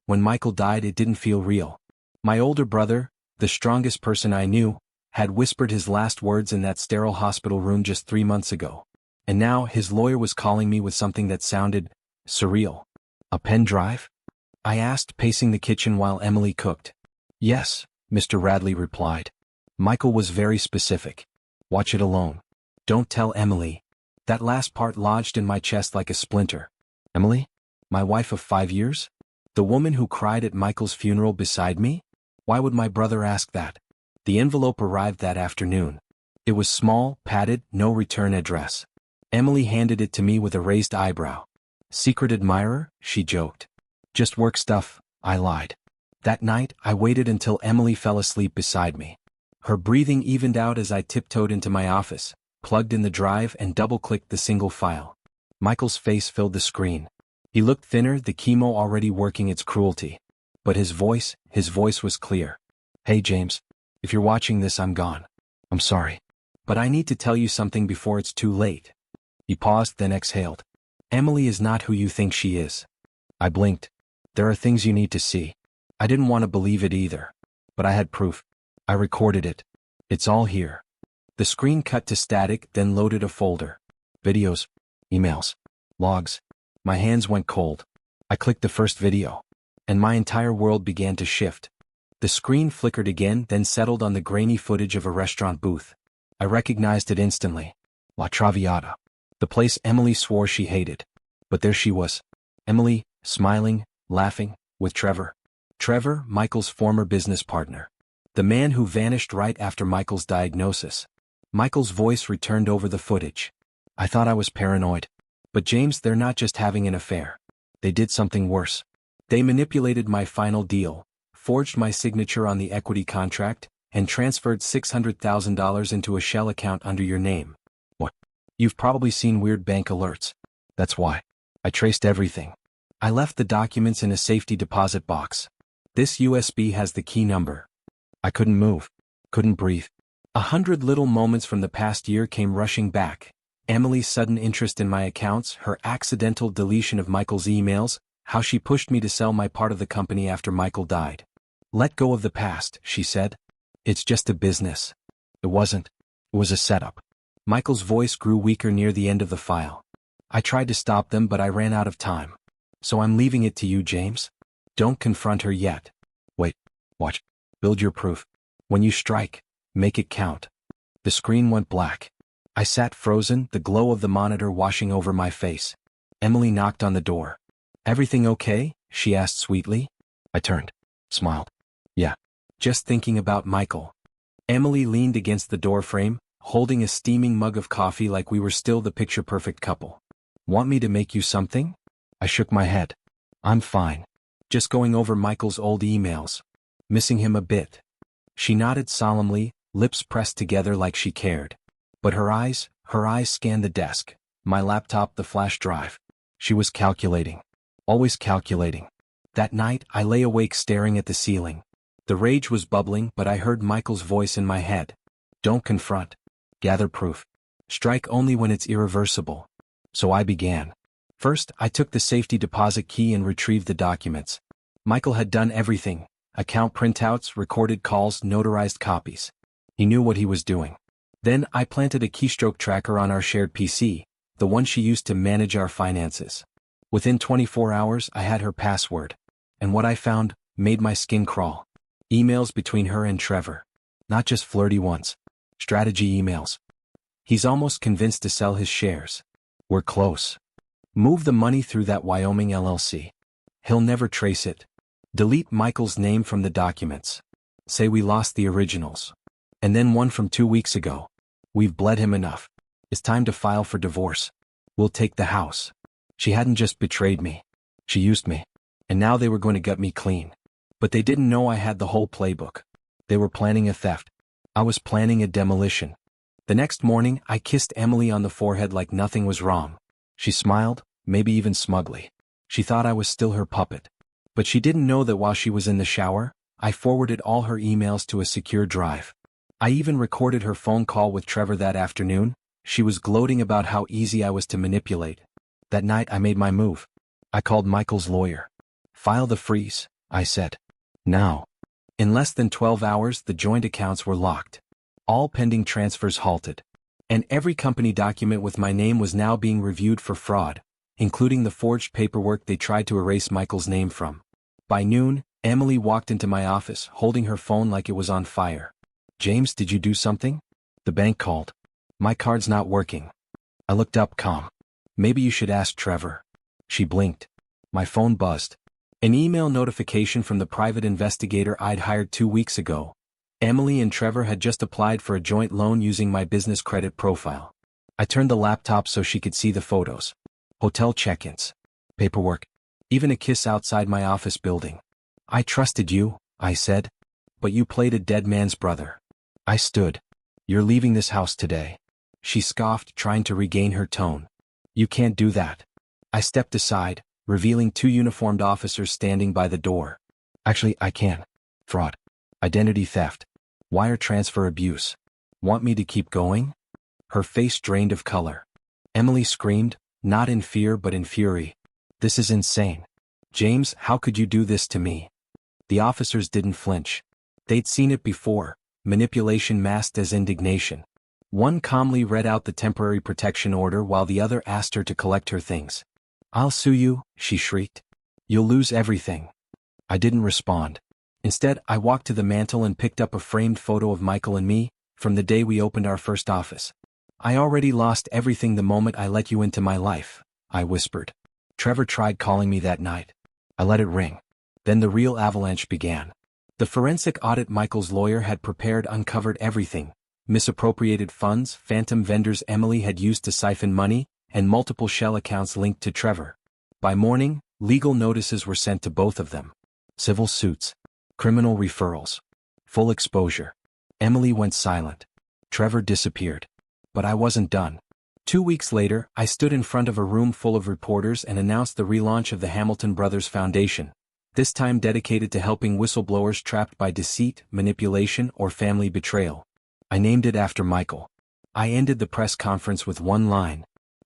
when Michael died it didn't feel real. My older brother, the strongest person I knew, had whispered his last words in that sterile hospital room just 3 months ago. And now his lawyer was calling me with something that sounded surreal. A pen drive? I asked, pacing the kitchen while Emily cooked. Yes, Mr. Radley replied. Michael was very specific. Watch it alone. Don't tell Emily. That last part lodged in my chest like a splinter. Emily? My wife of 5 years? The woman who cried at Michael's funeral beside me? Why would my brother ask that? The envelope arrived that afternoon. It was small, padded, no return address. Emily handed it to me with a raised eyebrow. Secret admirer? She joked. Just work stuff, I lied. That night, I waited until Emily fell asleep beside me. Her breathing evened out as I tiptoed into my office, plugged in the drive and double-clicked the single file. Michael's face filled the screen. He looked thinner, the chemo already working its cruelty. But his voice was clear. Hey James, if you're watching this I'm gone. I'm sorry. But I need to tell you something before it's too late. He paused, then exhaled. Emily is not who you think she is. I blinked. There are things you need to see. I didn't want to believe it either. But I had proof. I recorded it. It's all here. The screen cut to static, then loaded a folder. Videos, emails, logs. My hands went cold. I clicked the first video. And my entire world began to shift. The screen flickered again, then settled on the grainy footage of a restaurant booth. I recognized it instantly. La Traviata. The place Emily swore she hated. But there she was. Emily, smiling, laughing, with Trevor. Trevor, Michael's former business partner. The man who vanished right after Michael's diagnosis. Michael's voice returned over the footage. I thought I was paranoid. But James, they're not just having an affair. They did something worse. They manipulated my final deal, forged my signature on the equity contract, and transferred $600,000 into a shell account under your name. What? You've probably seen weird bank alerts. That's why. I traced everything. I left the documents in a safety deposit box. This USB has the key number. I couldn't move. Couldn't breathe. 100 little moments from the past year came rushing back. Emily's sudden interest in my accounts, her accidental deletion of Michael's emails, how she pushed me to sell my part of the company after Michael died. Let go of the past, she said. It's just a business. It wasn't. It was a setup. Michael's voice grew weaker near the end of the file. I tried to stop them, but I ran out of time. So I'm leaving it to you, James. Don't confront her yet. Wait. Watch. Build your proof. When you strike, make it count. The screen went black. I sat frozen, the glow of the monitor washing over my face. Emily knocked on the door. Everything okay? She asked sweetly. I turned. Smiled. Yeah. Just thinking about Michael. Emily leaned against the doorframe, holding a steaming mug of coffee like we were still the picture-perfect couple. Want me to make you something? I shook my head. I'm fine. Just going over Michael's old emails. Missing him a bit. She nodded solemnly, lips pressed together like she cared. But her eyes scanned the desk, my laptop, the flash drive. She was calculating. Always calculating. That night, I lay awake staring at the ceiling. The rage was bubbling, but I heard Michael's voice in my head. Don't confront. Gather proof. Strike only when it's irreversible. So I began. First, I took the safety deposit key and retrieved the documents. Michael had done everything. Account printouts, recorded calls, notarized copies. He knew what he was doing. Then I planted a keystroke tracker on our shared PC, the one she used to manage our finances. Within 24 hours, I had her password. And what I found made my skin crawl. Emails between her and Trevor. Not just flirty ones. Strategy emails. He's almost convinced to sell his shares. We're close. Move the money through that Wyoming LLC. He'll never trace it. Delete Michael's name from the documents. Say we lost the originals. And then one from 2 weeks ago. We've bled him enough. It's time to file for divorce. We'll take the house. She hadn't just betrayed me. She used me. And now they were going to gut me clean. But they didn't know I had the whole playbook. They were planning a theft. I was planning a demolition. The next morning, I kissed Emily on the forehead like nothing was wrong. She smiled, maybe even smugly. She thought I was still her puppet. But she didn't know that while she was in the shower, I forwarded all her emails to a secure drive. I even recorded her phone call with Trevor that afternoon. She was gloating about how easy I was to manipulate. That night I made my move. I called Michael's lawyer. File the freeze. I said. Now. In less than 12 hours, the joint accounts were locked. All pending transfers halted. And every company document with my name was now being reviewed for fraud, including the forged paperwork they tried to erase Michael's name from. By noon, Emily walked into my office, holding her phone like it was on fire. James, did you do something? The bank called. My card's not working. I looked up calm. Maybe you should ask Trevor. She blinked. My phone buzzed. An email notification from the private investigator I'd hired 2 weeks ago. Emily and Trevor had just applied for a joint loan using my business credit profile. I turned the laptop so she could see the photos. Hotel check-ins. Paperwork. Even a kiss outside my office building. I trusted you, I said. But you played a dead man's brother. I stood. You're leaving this house today. She scoffed, trying to regain her tone. You can't do that. I stepped aside, revealing 2 uniformed officers standing by the door. Actually, I can. Fraud. Identity theft. Wire transfer abuse. Want me to keep going? Her face drained of color. Emily screamed, not in fear but in fury. This is insane. James, how could you do this to me? The officers didn't flinch. They'd seen it before, manipulation masked as indignation. One calmly read out the temporary protection order while the other asked her to collect her things. I'll sue you, she shrieked. You'll lose everything. I didn't respond. Instead, I walked to the mantel and picked up a framed photo of Michael and me, from the day we opened our first office. I already lost everything the moment I let you into my life, I whispered. Trevor tried calling me that night. I let it ring. Then the real avalanche began. The forensic audit Michael's lawyer had prepared uncovered everything. Misappropriated funds, phantom vendors Emily had used to siphon money, and multiple shell accounts linked to Trevor. By morning, legal notices were sent to both of them. Civil suits. Criminal referrals. Full exposure. Emily went silent. Trevor disappeared. But I wasn't done. 2 weeks later, I stood in front of a room full of reporters and announced the relaunch of the Hamilton Brothers Foundation, this time dedicated to helping whistleblowers trapped by deceit, manipulation, or family betrayal. I named it after Michael. I ended the press conference with one line.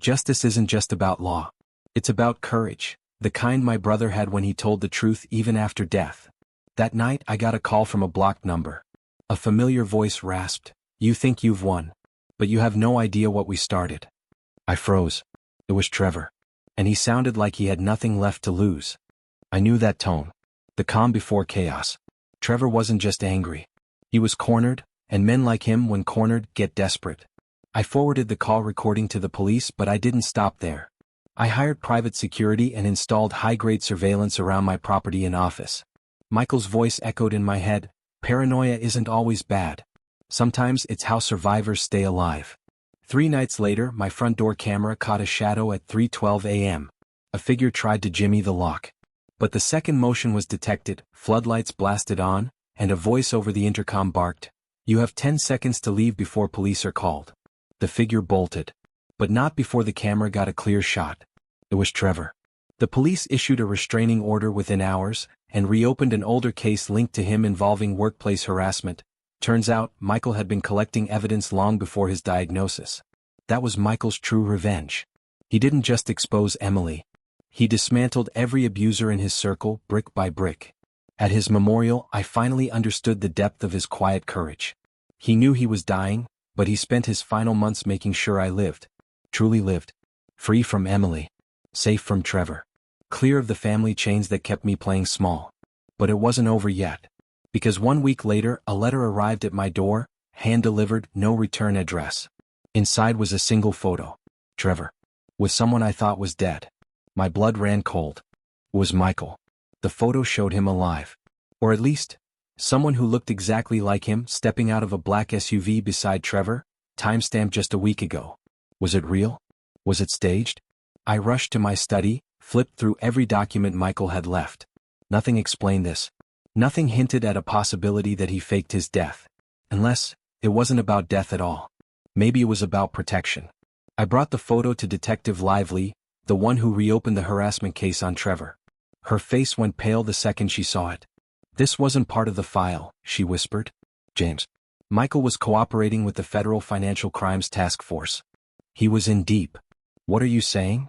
Justice isn't just about law. It's about courage, the kind my brother had when he told the truth even after death. That night I got a call from a blocked number. A familiar voice rasped, "You think you've won. But you have no idea what we started." I froze. It was Trevor. And he sounded like he had nothing left to lose. I knew that tone. The calm before chaos. Trevor wasn't just angry. He was cornered, and men like him, when cornered, get desperate. I forwarded the call recording to the police, but I didn't stop there. I hired private security and installed high-grade surveillance around my property and office. Michael's voice echoed in my head, "Paranoia isn't always bad. Sometimes it's how survivors stay alive." 3 nights later, my front door camera caught a shadow at 3:12 a.m. A figure tried to jimmy the lock. But the second motion was detected, floodlights blasted on, and a voice over the intercom barked, "You have 10 seconds to leave before police are called." The figure bolted. But not before the camera got a clear shot. It was Trevor. The police issued a restraining order within hours, and reopened an older case linked to him involving workplace harassment. Turns out, Michael had been collecting evidence long before his diagnosis. That was Michael's true revenge. He didn't just expose Emily. He dismantled every abuser in his circle, brick by brick. At his memorial, I finally understood the depth of his quiet courage. He knew he was dying, but he spent his final months making sure I lived. Truly lived. Free from Emily. Safe from Trevor. Clear of the family chains that kept me playing small. But it wasn't over yet. Because 1 week later, a letter arrived at my door, hand-delivered, no return address. Inside was a single photo. Trevor. With someone I thought was dead. My blood ran cold. It was Michael. The photo showed him alive. Or at least, someone who looked exactly like him stepping out of a black SUV beside Trevor, timestamped just a week ago. Was it real? Was it staged? I rushed to my study, flipped through every document Michael had left. Nothing explained this. Nothing hinted at a possibility that he faked his death. Unless, it wasn't about death at all. Maybe it was about protection. I brought the photo to Detective Lively, the one who reopened the harassment case on Trevor. Her face went pale the second she saw it. "This wasn't part of the file," she whispered. "James." Michael was cooperating with the Federal Financial Crimes Task Force. He was in deep. "What are you saying?"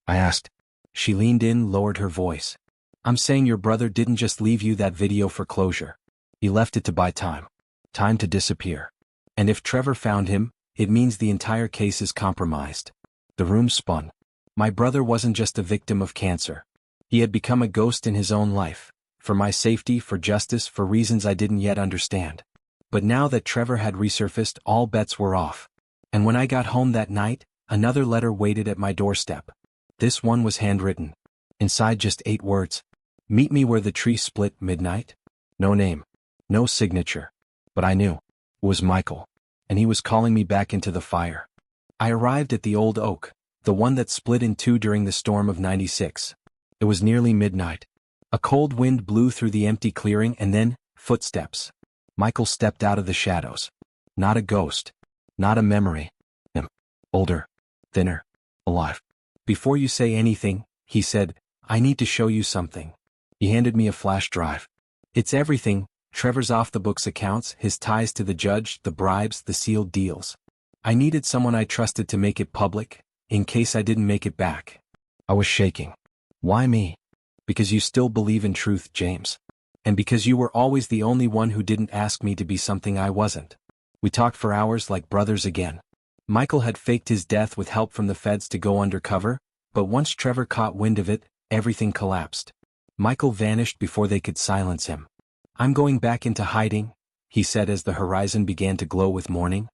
I asked. She leaned in, lowered her voice. I'm saying your brother didn't just leave you that video for closure. He left it to buy time. Time to disappear. And if Trevor found him, it means the entire case is compromised. The room spun. My brother wasn't just a victim of cancer. He had become a ghost in his own life. For my safety, for justice, for reasons I didn't yet understand. But now that Trevor had resurfaced, all bets were off. And when I got home that night, another letter waited at my doorstep. This one was handwritten. Inside just 8 words. Meet me where the tree split midnight. No name. No signature. But I knew. It was Michael. And he was calling me back into the fire. I arrived at the old oak, the one that split in two during the storm of '96. It was nearly midnight. A cold wind blew through the empty clearing and then, footsteps. Michael stepped out of the shadows. Not a ghost. Not a memory. Him. Older. Thinner. Alive. Before you say anything, he said, I need to show you something. He handed me a flash drive. It's everything, Trevor's off-the-books accounts, his ties to the judge, the bribes, the sealed deals. I needed someone I trusted to make it public, in case I didn't make it back. I was shaking. Why me? Because you still believe in truth, James. And because you were always the only one who didn't ask me to be something I wasn't. We talked for hours like brothers again. Michael had faked his death with help from the feds to go undercover, but once Trevor caught wind of it, everything collapsed. Michael vanished before they could silence him. I'm going back into hiding, he said as the horizon began to glow with morning.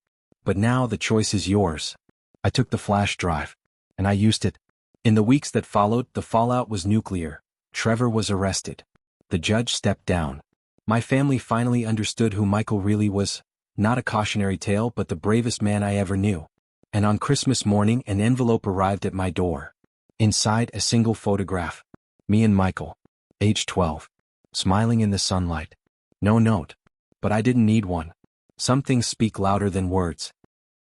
But now the choice is yours. I took the flash drive. And I used it. In the weeks that followed, the fallout was nuclear. Trevor was arrested. The judge stepped down. My family finally understood who Michael really was. Not a cautionary tale, but the bravest man I ever knew. And on Christmas morning, an envelope arrived at my door. Inside, a single photograph. Me and Michael. Age 12. Smiling in the sunlight. No note. But I didn't need one. Some things speak louder than words.